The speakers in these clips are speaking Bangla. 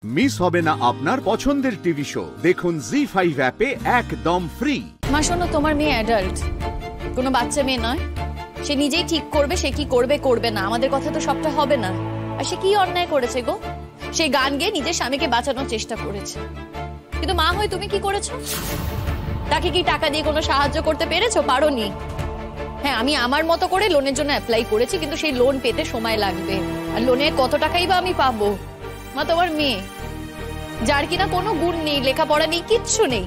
মিস হবে না আপনার পছন্দের টিভি শো। দেখুন জি5 অ্যাপে একদম ফ্রি। মা শোনো, তোমার মেয়ে অ্যাডাল্ট, কোনো বাচ্চা মেয়ে নয়। সে নিজেই ঠিক করবে সে কি করবে করবে না, আমাদের কথা তো সবটা হবে না। আর সে কি অন্যায় করেছে গো? সে গান গেয়ে নিজের স্বামীকে বাঁচানোর চেষ্টা করেছে, কিন্তু মা হয়ে তুমি কি করেছো? তাকে কি টাকা দিয়ে কোনো সাহায্য করতে পেরেছো? পারোনি। হ্যাঁ, আমি আমার মতো করে লোনের জন্য অ্যাপ্লাই করেছি, কিন্তু সেই লোন পেতে সময় লাগবে। আর লোনের কত টাকাই বা আমি পাবো? মা, তোমার মেয়ে যার কিনা কোনো গুণ নেই, লেখাপড়া নেই, কিচ্ছু নেই,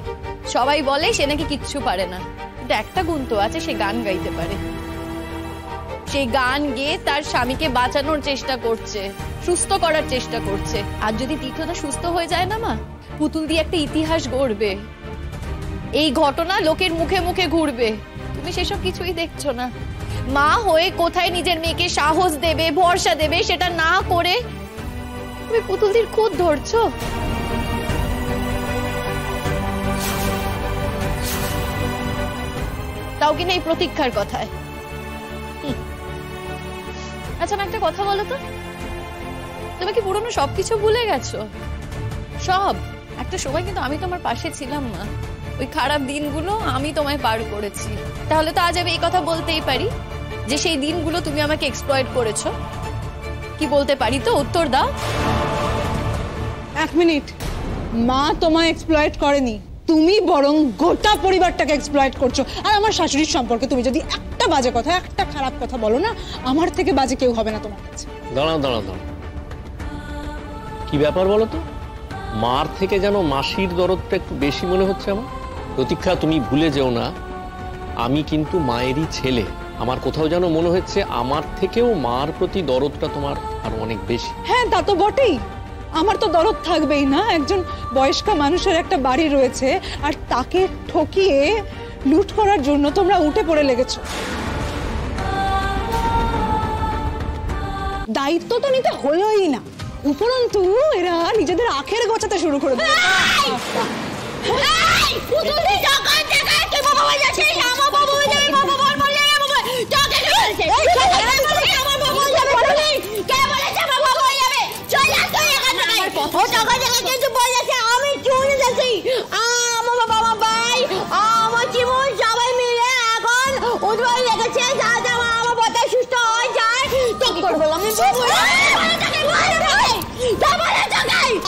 সবাই বলে সে নাকি কিচ্ছু পারে না, কিন্তু একটা গুণ তো আছে, সে গান গাইতে পারে। সে গান গেয়ে তার স্বামীকে বাঁচানোর চেষ্টা করছে, সুস্থ করার চেষ্টা করছে। আর যদি তীর্থদা সুস্থ হয়ে যায় না মা, পুতুল দিয়ে একটা ইতিহাস গড়বে, এই ঘটনা লোকের মুখে মুখে ঘুরবে। তুমি সেসব কিছুই দেখছো না। মা হয়ে কোথায় নিজের মেয়েকে সাহস দেবে, ভরসা দেবে, সেটা না করে তুমি পুতুলদির খুদ ধরছো। তাও কিনা এই প্রতীক্ষার কথায়। আচ্ছা, আমি একটা কথা বলো তো, তুমি কি পুরনো সবকিছু ভুলে গেছো? সব। একটা সময় কিন্তু আমি তোমার পাশে ছিলাম না, ওই খারাপ দিনগুলো আমি তোমায় পার করেছি। তাহলে তো আজ আমি এই কথা বলতেই পারি যে সেই দিনগুলো তুমি আমাকে এক্সপ্লয়েট করেছো। কি বলতে পারি তো? উত্তর দাও। এক মিনিট, মা তোমায় এক্সপ্লয়েট করেনি, তুমি বরং গোটা পরিবারটাকে এক্সপ্লয়েট করছো। আর আমার শাশুড়ির সম্পর্কে তুমি যদি একটা বাজে কথা, একটা খারাপ কথা বলো না, আমার থেকে বাজে কেউ হবে না তোমার কাছে। দাঁড়াও দাঁড়াও দাঁড়াও, কি ব্যাপার বলো তো? মার থেকে যেন মাসির দরদটা একটু বেশি মনে হচ্ছে আমার। প্রতীক্ষা, তুমি ভুলে যেও না, আমি কিন্তু মায়েরই ছেলে। আমার কোথাও যেন মনে হচ্ছে আমার থেকেও মার প্রতি দরদটা তোমার আরো অনেক বেশি। হ্যাঁ, তা তো বটেই, আমার তো দরদ থাকবেই না। একজন বয়স্কা মানুষের একটা বাড়ি রয়েছে, আর তাকে ঠকিয়ে লুট করার জন্য তোমরা উঠে পড়ে লেগেছো। দায়িত্ব তো নিতে হলোই না, উপরন্তু এরা নিজেদের আখের গোছাতে শুরু করে দিল।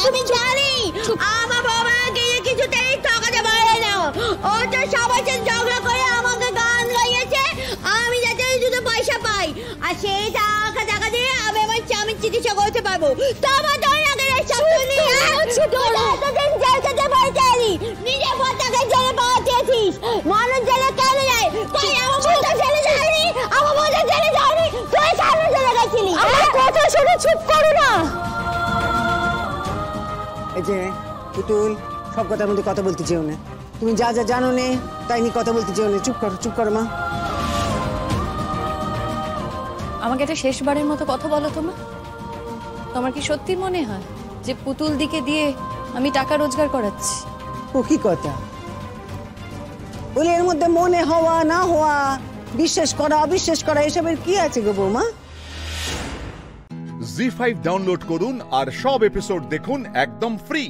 আমি জানি আমার বাবাকে কিছুতেই ঠকাতে পারে না। ও তো সবার সাথে ঝগড়া করে আমাকে গান গাইয়েছে আমি যাতে শুধু পয়সা পাই, আর সেই টাকা দিয়ে আমি আমার স্বামীর চিকিৎসা করতে পারবো। তোমার তো নিজের পথটাকে জেলে পাঠিয়েছিস, মানুষ জেলে কেন যায়? আমার বউটা জেলে যায়নি, আমার বউটা জেলে যায়নি, তুই সামনে চলে গেছিলি। আমার কথা শুনে চুপ করো না। এই যে পুতুল, সব কথার মধ্যে কথা বলতে চেও না। তুমি যা যা জানো নে তাই নিয়ে কথা বলতে চেও না। চুপ করো, চুপ করো মা। আমাকে একটা শেষবারের মতো কথা বলো তো মা। তোমার কি সত্যি মনে হয় যে পুতুল দিকে দিয়ে আমি টাকা রোজগার করাচ্ছি? ও কি কথা বলে, এর মধ্যে মনে হওয়া না হওয়া, বিশ্বাস করা অবিশ্বাস করা, এসবের কি আছে গো বৌমা? জি5 ডাউনলোড করুন আর সব এপিসোড দেখুন একদম ফ্রি।